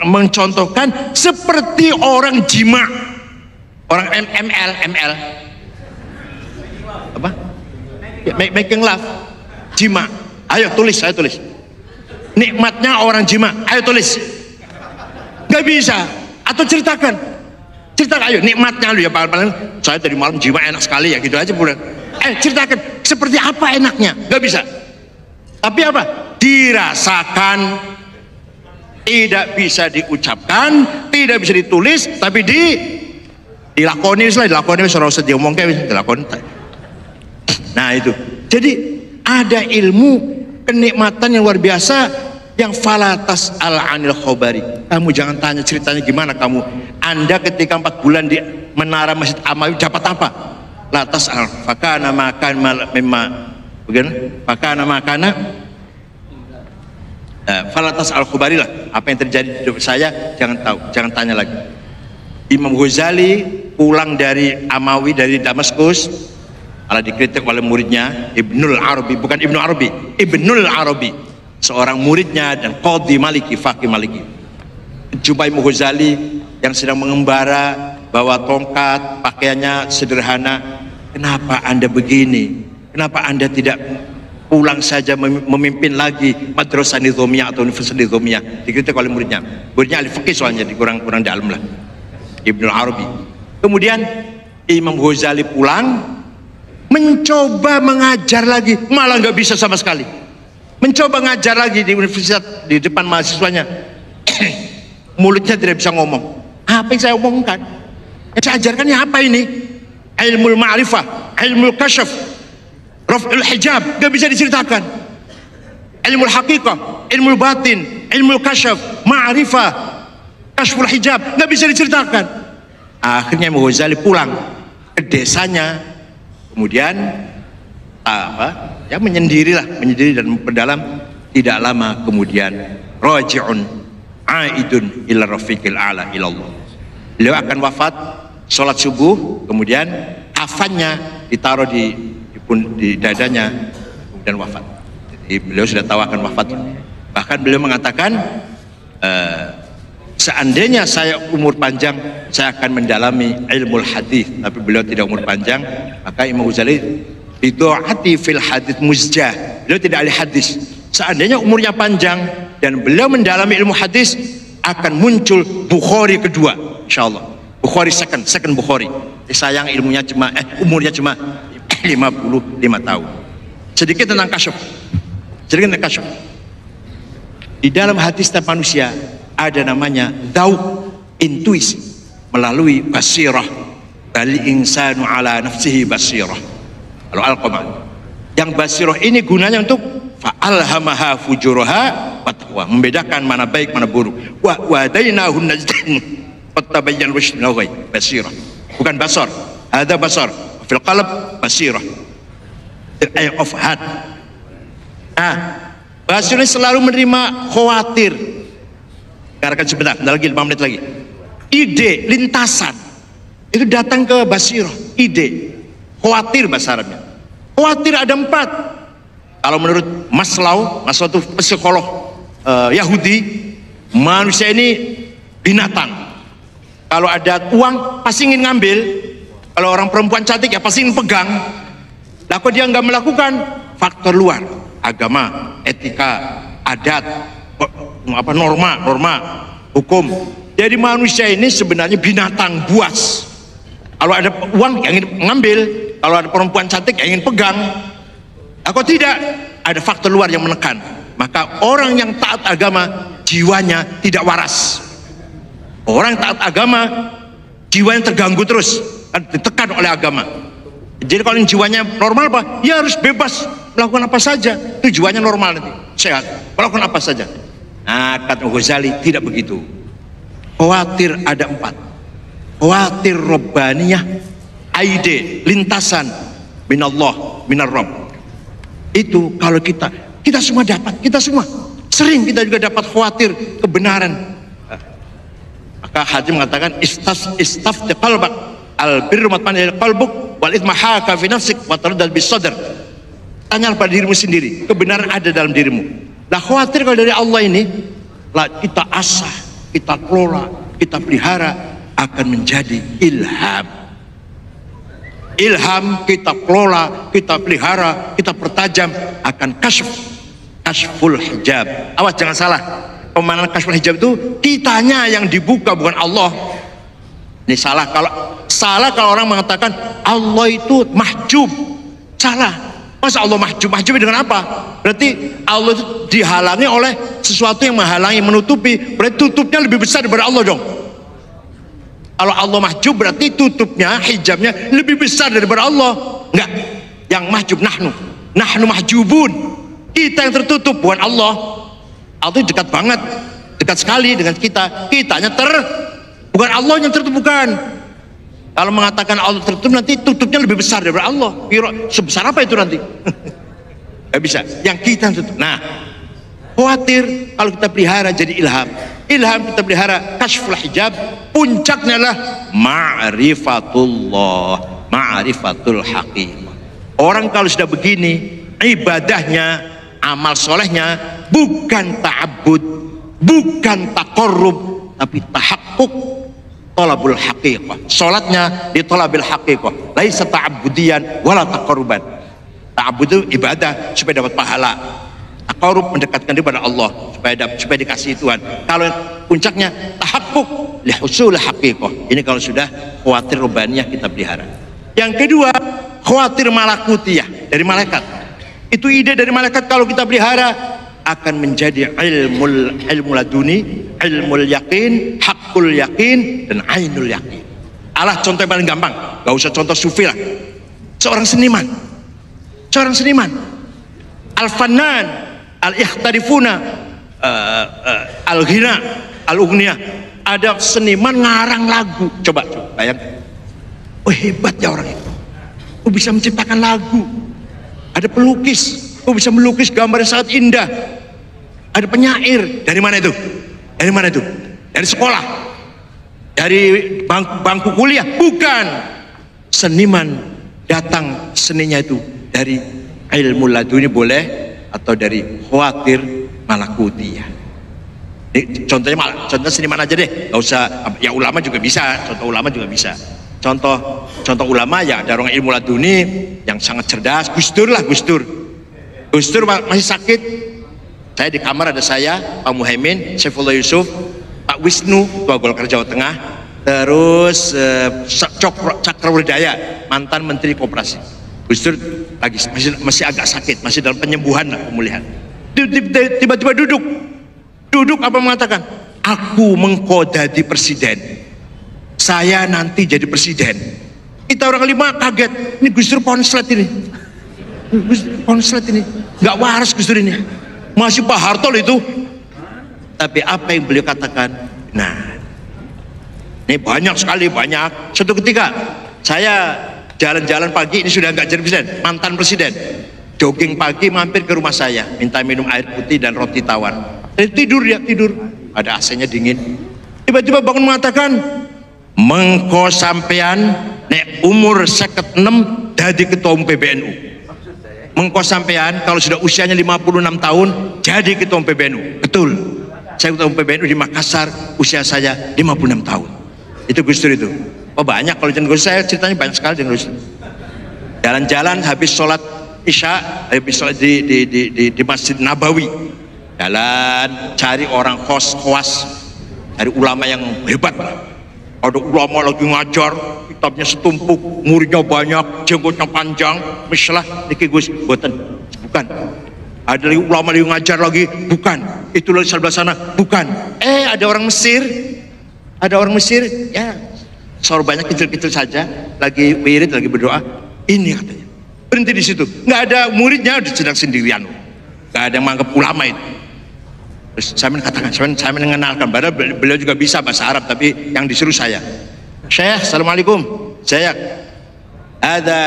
S1: mencontohkan seperti orang jima, orang ML, apa? Making love, jima. Ayo tulis, saya tulis. Nikmatnya orang jima, ayo tulis. Gak bisa. Atau ceritakan, ayo nikmatnya lu ya, paling saya tadi malam jima enak sekali ya, gitu aja bukan. Ceritakan seperti apa enaknya, gak bisa. Tapi apa? Dirasakan, tidak bisa diucapkan, tidak bisa ditulis, tapi dilakoni lah, seorang usah diomongkan, dilakoni. Nah itu. Jadi ada ilmu kenikmatan yang luar biasa yang falatas al-anil khobari. Kamu jangan tanya ceritanya gimana kamu. Anda ketika 4 bulan di menara Masjid Amawi dapat apa? Latas al fakana makan mimma bagaimana? Fakana makana falatas al khobari lah. Apa yang terjadi di hidup saya jangan tahu, jangan tanya lagi. Imam Ghazali pulang dari Amawi, dari Damaskus, malah dikritik oleh muridnya Ibnul Arabi, bukan Ibnu Arabi, Ibnul Arabi, seorang muridnya dan qadhi maliki, faqih maliki. Jumpai Imam Ghazali yang sedang mengembara, bawa tongkat, pakaiannya sederhana. Kenapa Anda begini? Kenapa Anda tidak pulang saja memimpin lagi madrasah nizamiyah atau universitas nizamiyah? Dikritik oleh muridnya. Muridnya ahli fikih soalnya, kurang dalam lah, Ibnul Arabi. Kemudian Imam Ghazali pulang, mencoba mengajar lagi, malah nggak bisa sama sekali. Mencoba ngajar lagi di universitas, di depan mahasiswanya, mulutnya tidak bisa ngomong. Apa yang saya omongkan? Yang saya ajarkannya apa ini? Ilmu ma'rifah, ilmu kasyaf, raf'ul hijab, nggak bisa diceritakan. Ilmu hakikah, ilmu batin, ilmu kasyaf, ma'rifah, kasyful hijab, nggak bisa diceritakan. Akhirnya Imam Ghazali pulang ke desanya, kemudian menyendiri dan berdalam. Tidak lama kemudian raji'un aidun ila rafiqil a'la ilallah. Beliau akan wafat sholat subuh, kemudian kafannya ditaruh di dadanya, kemudian wafat. Jadi beliau sudah tahu akan wafat. Bahkan beliau mengatakan, seandainya saya umur panjang, saya akan mendalami ilmu hadis. Tapi beliau tidak umur panjang, maka Imam Ghazali bidu'ati fil hadis muzjah. Beliau tidak ahli hadis. Seandainya umurnya panjang dan beliau mendalami ilmu hadis, akan muncul Bukhari kedua, insyaallah. Bukhari second Bukhari. Sayang umurnya cuma 55 tahun. Sedikit tentang kasyaf. Di dalam hati setiap manusia ada namanya dzauq, intuisi, melalui basirah. Bali insanu ala nafsihi basirah. Kalau Al-Qamar. Yang basirah ini gunanya untuk fa'alhamaha fujuraha wa taqwa, membedakan mana baik mana buruk. Wa wadainahu najdain fattabayyan rusyd min al-ghayy. Basirah, bukan basar. Ada basar, fil qalb basirah, the eye of heart. Basirah selalu menerima khawatir. Karena sebentar lagi 5 menit lagi. Ide, lintasan itu datang ke basirah. Ide, khawatir bahasa Arabnya. Khawatir ada 4. Kalau menurut Maslow itu psikolog Yahudi, manusia ini binatang. Kalau ada uang pasti ingin ngambil. Kalau orang perempuan cantik ya pasti ingin pegang. Lah kok dia nggak melakukan? Faktor luar, agama, etika, adat, norma, hukum. Jadi manusia ini sebenarnya binatang buas. Kalau ada uang yang ingin ngambil, kalau ada perempuan cantik yang ingin pegang. Aku tidak, ada faktor luar yang menekan. Maka orang yang taat agama jiwanya tidak waras. Orang yang taat agama jiwanya terganggu terus, ditekan oleh agama. Jadi kalau jiwanya normal apa? Ya harus bebas melakukan apa saja. Itu jiwanya normal nanti, sehat, melakukan apa saja. Nah, kata Ghazali tidak begitu. Khawatir ada 4. Khawatir robbaniyah, aide, lintasan, minallah, minar Rabb. Itu kalau kita semua dapat, kita semua sering kita juga dapat khawatir kebenaran. Maka Hatim mengatakan istafti qalbak al-birru matma'inna qalbuk wal ithma haka fi nafsik wa taraddad bis sadr. Tanyalah pada dirimu sendiri, kebenaran ada dalam dirimu. Nah, khawatir kalau dari Allah ini lah kita asah, kita kelola, kita pelihara, akan menjadi ilham. Ilham kita kelola, kita pelihara, kita pertajam, akan kasyful hijab. Awas jangan salah, pemahaman kasyful hijab itu kitanya yang dibuka, bukan Allah. Ini salah kalau orang mengatakan Allah itu mahjub. Salah. Masa Allah mahjub? Mahjub dengan apa? Berarti Allah itu dihalangi oleh sesuatu yang menghalangi, menutupi. Berarti tutupnya lebih besar daripada Allah dong. Kalau Allah mahjub berarti tutupnya, hijabnya lebih besar daripada Allah. Enggak, yang mahjub nahnu mahjubun. Kita yang tertutup, bukan Allah. Allah itu dekat banget, dekat sekali dengan kita. Kitanya bukan Allah yang tertutup, bukan. Kalau mengatakan Allah tertutup, nanti tutupnya lebih besar daripada Allah. Sebesar apa itu nanti? Gak bisa. Yang kita tutup. Nah, khawatir kalau kita pelihara jadi ilham. Ilham kita pelihara kasyful hijab. Puncaknya adalah ma'rifatullah, ma'rifatul haqiqah. Orang kalau sudah begini, ibadahnya, amal solehnya bukan ta'abbud, bukan taqarrub, tapi tahaqquk, talabul haqiqah. Salatnya di talabil haqiqah, laisa ta'abbudian wala taqarruban. Ta'abbud itu ibadah supaya dapat pahala, taqarrub mendekatkan diri pada Allah supaya dikasih Tuhan. Kalau puncaknya tahaqquk li husul haqiqah. Ini kalau sudah khawatir rubaniyah kita pelihara. Yang kedua, khawatir malakutiyah, dari malaikat. Itu ide dari malaikat kalau kita pelihara akan menjadi ilmu laduni, ilmu yakin, hakul yakin, dan ainul yakin. Allah contoh yang paling gampang, gak usah contoh sufi lah. Seorang seniman, al-fannan, al-ikhtarifuna, al-ghina, al-ughniyah, ada seniman ngarang lagu. Coba bayangkan. Oh hebat ya orang itu. Oh bisa menciptakan lagu. Ada pelukis. Oh bisa melukis gambar yang sangat indah. Ada penyair. Dari mana itu? Dari mana itu? Dari sekolah. Dari bangku kuliah. Bukan. Seniman datang seninya itu dari ilmu laduni boleh, atau dari khawatir malakutiyah. Contohnya seniman aja deh, nggak usah ya, ulama juga bisa. Contoh ulama juga bisa. Contoh ulama ya ada orang ilmu laduni yang sangat cerdas. Gus Dur lah, Gus Dur masih sakit. Saya di kamar ada saya, Pak Muhaimin, Saifullah Yusuf, Pak Wisnu, Ketua Golkar Jawa Tengah, terus Cakrawardaya, mantan Menteri Koperasi. Gus Dur lagi masih agak sakit, masih dalam penyembuhan lah, pemulihan. Tiba-tiba duduk apa mengatakan, aku mengkodadi presiden, saya nanti jadi presiden. Kita orang lima kaget, ini Gus Dur konslet ini, nggak waras Gus Dur ini, masih Pak Harto itu. Tapi apa yang beliau katakan, nah ini banyak sekali, banyak. Suatu ketika saya jalan-jalan pagi, ini sudah nggak jadi presiden, mantan presiden, jogging pagi mampir ke rumah saya, minta minum air putih dan roti tawar. Tidur, ada AC-nya dingin. Tiba-tiba bangun mengatakan, mengko sampean nek umur 56 jadi ketua umum PBNU. Mengko sampean kalau sudah usianya 56 tahun jadi ketua umum PBNU. Betul, saya ketua umum PBNU di Makassar, usia saya 56 tahun. Itu Gus Dur itu. Oh banyak, kalau Gus saya ceritanya banyak sekali dengan Gus Dur. Jalan-jalan habis sholat Isya, habis sholat di Masjid Nabawi, jalan cari orang khawas, cari ulama yang hebat. Ada ulama lagi ngajar, kitabnya setumpuk, muridnya banyak, jenggotnya panjang, misalnya niki Gus, bukan. Ada lagi ulama lagi ngajar lagi, bukan. Itu lagi sebelah sana, bukan. Ada orang Mesir, ya, suara banyak kecil-kecil saja, lagi wirid, lagi berdoa. Ini katanya, berhenti di situ. Nggak ada muridnya, sedang sendirian. Nggak ada yang menganggap ulama itu. Terus saya mengatakan, saya mengenalkan, padahal beliau juga bisa bahasa Arab, tapi yang disuruh saya. Syekh, assalamualaikum. Saya ada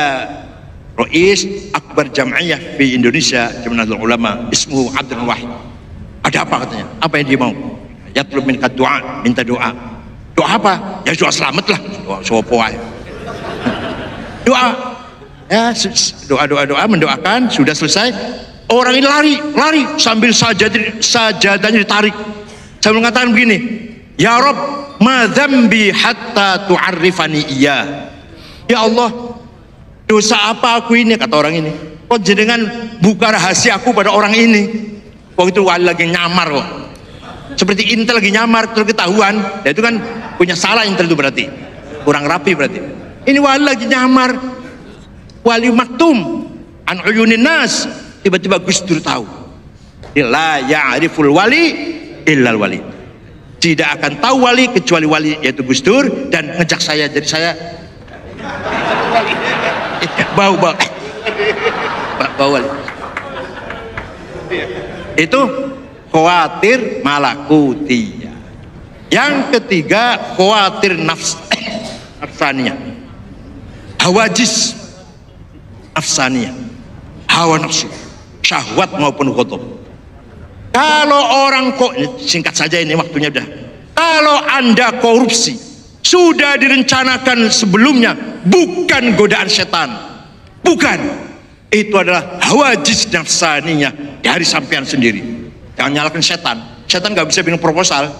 S1: Rais Akbar Jam'iyah di Indonesia, Jamiatul Ulama, ismuhu Abdul Wahid. Ada apa katanya? Apa yang dia mau? Yatlub minka doa, minta doa. Doa apa? Ya doa selamat lah. Doa. Ya, doa, mendoakan, sudah selesai. Orang ini lari sambil sajadahnya ditarik. Saya mengatakan begini, ya Rabb, ma dzambi hatta tu'arrifani iya. Ya Allah, dosa apa aku ini, kata orang ini. Kok jenengan buka rahasia aku pada orang ini. Waktu itu wali lagi nyamar kok. Seperti intel lagi nyamar terus ketahuan, ya itu kan punya salah intel itu, berarti kurang rapi berarti. Ini wali lagi nyamar, wali maktum an uyunin nas. Tiba-tiba Gus Dur tahu, la ya'riful wali illal wali, tidak akan tahu wali kecuali wali, yaitu Gus Dur, dan ngejak saya, jadi saya bau wali. Itu khawatir malakutiyah. Yang ketiga, khawatir nafsaniyah, hawajis nafsaniyah, hawa nafsu, syahwat maupun ghadab. Kalau orang singkat saja ini waktunya udah. Kalau Anda korupsi sudah direncanakan sebelumnya, bukan godaan setan, bukan. Itu adalah hawajis nafsaniyah dari sampean sendiri. Jangan nyalakan setan. Setan nggak bisa bikin proposal,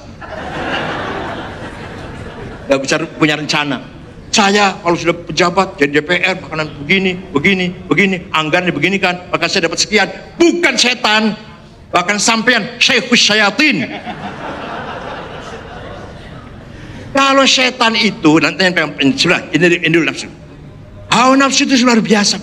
S1: nggak bisa punya rencana. Saya kalau sudah pejabat jadi DPR makanan begini, anggaran dibeginikan, maka saya dapat sekian. Bukan setan, bahkan sampean syaikhus syayatin. Kalau setan itu nanti yang ini dulu nafsu. Hawa nafsu itu luar biasa.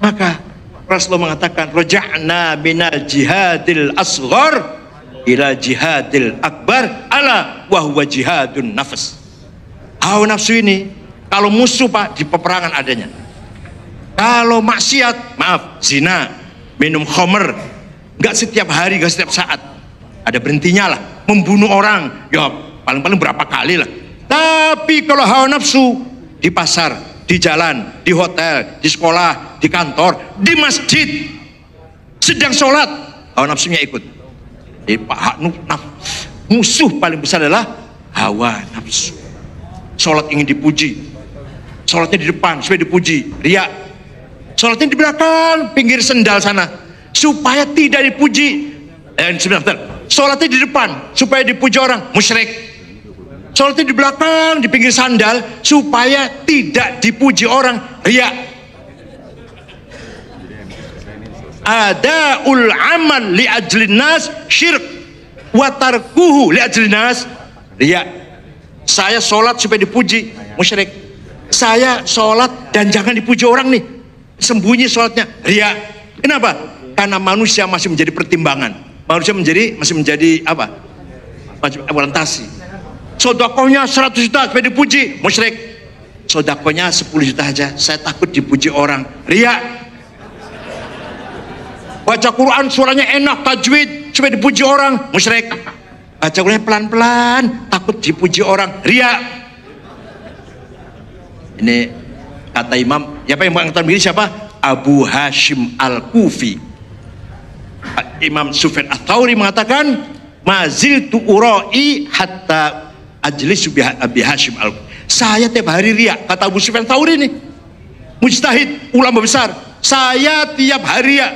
S1: Maka Rasulullah mengatakan, raja'na minal jihadil asghar ila jihadil akbar, ala wa huwa jihadun nafs. Hawa nafsu ini kalau musuh Pak di peperangan adanya. Kalau maksiat, maaf, zina, minum khamr, nggak setiap hari, nggak setiap saat, ada berhentinya lah. Membunuh orang, ya paling-paling berapa kali lah. Tapi kalau hawa nafsu di pasar, di jalan, di hotel, di sekolah, di kantor, di masjid, sedang sholat, hawa nafsunya ikut. Musuh paling besar adalah hawa nafsu. Sholat ingin dipuji, sholatnya di depan supaya dipuji, riya. Sholatnya di belakang, pinggir sendal sana, supaya tidak dipuji. Sebentar, sholatnya di depan supaya dipuji orang, musyrik. Sholatnya di belakang, di pinggir sandal, supaya tidak dipuji orang, riya. Adaul amal li ajlin nas syirk wa tarkuhu li ajlin nas riya. Saya sholat supaya dipuji, musyrik. Saya sholat dan jangan dipuji orang nih, sembunyi sholatnya, riya. Kenapa? Karena manusia masih menjadi pertimbangan, manusia masih menjadi apa? Orientasi. Sodakohnya 100 juta supaya dipuji, musyrik. Sodakohnya 10 juta aja, saya takut dipuji orang, riya. Baca Quran suaranya enak, tajwid supaya dipuji orang, musyrik. Baca Quran pelan-pelan, takut dipuji orang, riya. Ini kata Imam, siapa yang mengatakan begini, siapa? Abu Hashim Al-Kufi. Imam Sufyan Ats-Tsauri mengatakan, maziltu urai hatta ajlisu bi Abi Hashim Al-Kufi. Saya tiap hari riya, kata Abu Sufyan Ats-Tsauri ini, mujtahid, ulama besar. Saya tiap hari riya.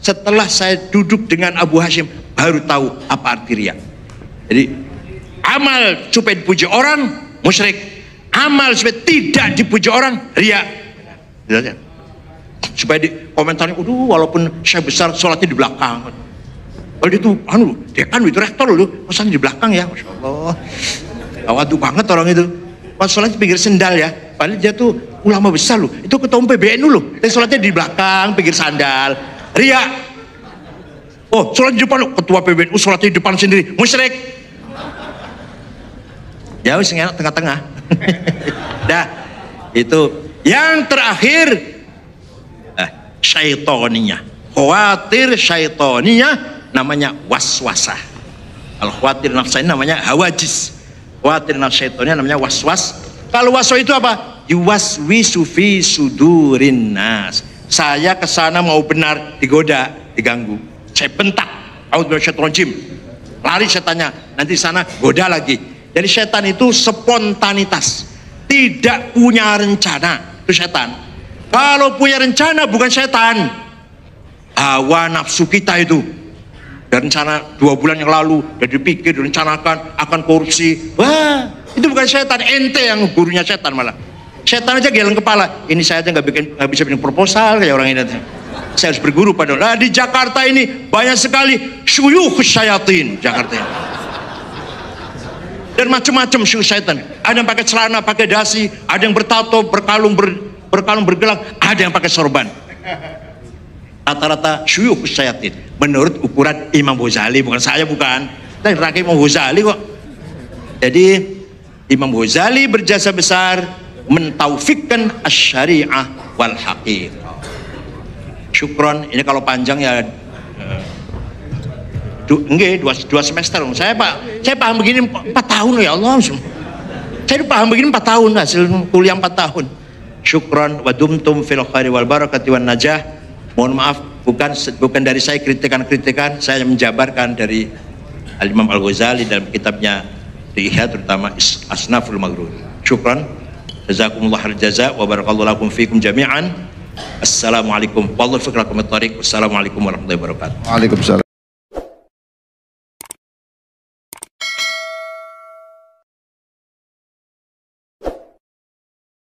S1: Setelah saya duduk dengan Abu Hashim, baru tahu apa arti riya. Jadi amal supaya dipuji orang, musyrik. Amal supaya tidak dipuji orang, riya. Supaya di komentarnya, walaupun saya besar sholatnya di belakang. Kalau itu dekan itu rektor loh, sholatnya di belakang ya, masya Allah. Waduh banget orang itu. Pas sholatnya pinggir sendal ya, padahal dia tuh ulama besar loh. Itu ketua umum PBNU loh, tapi sholatnya di belakang, pinggir sandal, riya. Oh, sholat di depan, ketua PBNU sholatnya di depan sendiri, musyrik. Ya wis enak tengah-tengah. Dah, itu yang terakhir, syaitoniyah. Khawatir syaitoniyah namanya waswasah. Kalau khawatir nafsa ini namanya hawajis. Khawatir nafsa syaitoniyah namanya waswas. Kalau waswas itu apa? Yuwaswisu fi sudurin nas. Saya kesana mau benar, digoda, diganggu. Saya bentak, a'udzubillahi, lari setannya, nanti sana goda lagi. Jadi setan itu spontanitas, tidak punya rencana, itu setan. Kalau punya rencana bukan setan, hawa nafsu kita itu. Dan rencana 2 bulan yang lalu udah dipikir, direncanakan akan korupsi. Wah, itu bukan setan, ente yang gurunya setan malah. Setan aja geleng kepala. Ini saya aja nggak bisa bikin proposal kayak orang ini. Saya harus berguru pada. Nah, di Jakarta ini banyak sekali syuyukh syayatin Jakarta ini. Dan macam-macam syuyukh syaitan. Ada yang pakai celana, pakai dasi, ada yang bertato, berkalung bergelang, ada yang pakai sorban. Rata-rata syuyukh syayatin menurut ukuran Imam Ghazali, bukan saya, bukan. Dan rakyat Imam Ghazali kok. Jadi Imam Ghazali berjasa besar mentaufikkan asy-syari'ah wal haqiqah. Syukron, ini kalau panjang ya dua semester. Saya paham begini 4 tahun ya Allah. Saya paham begini 4 tahun, hasil kuliah 4 tahun. Syukron wa dumtum fil khairi wal barakati wan najah. Mohon maaf, bukan dari saya kritikan, saya menjabarkan dari Al-Imam Al-Ghazali dalam kitabnya Ihya, terutama Asnaful Maghrur. Syukron, jazakumullah khairal jaza wa barakallahu lakum fikum jami'an. Assalamualaikum warahmatullahi wabarakatuh. Wassalamualaikum warahmatullahi wabarakatuh. Waalaikumsalam.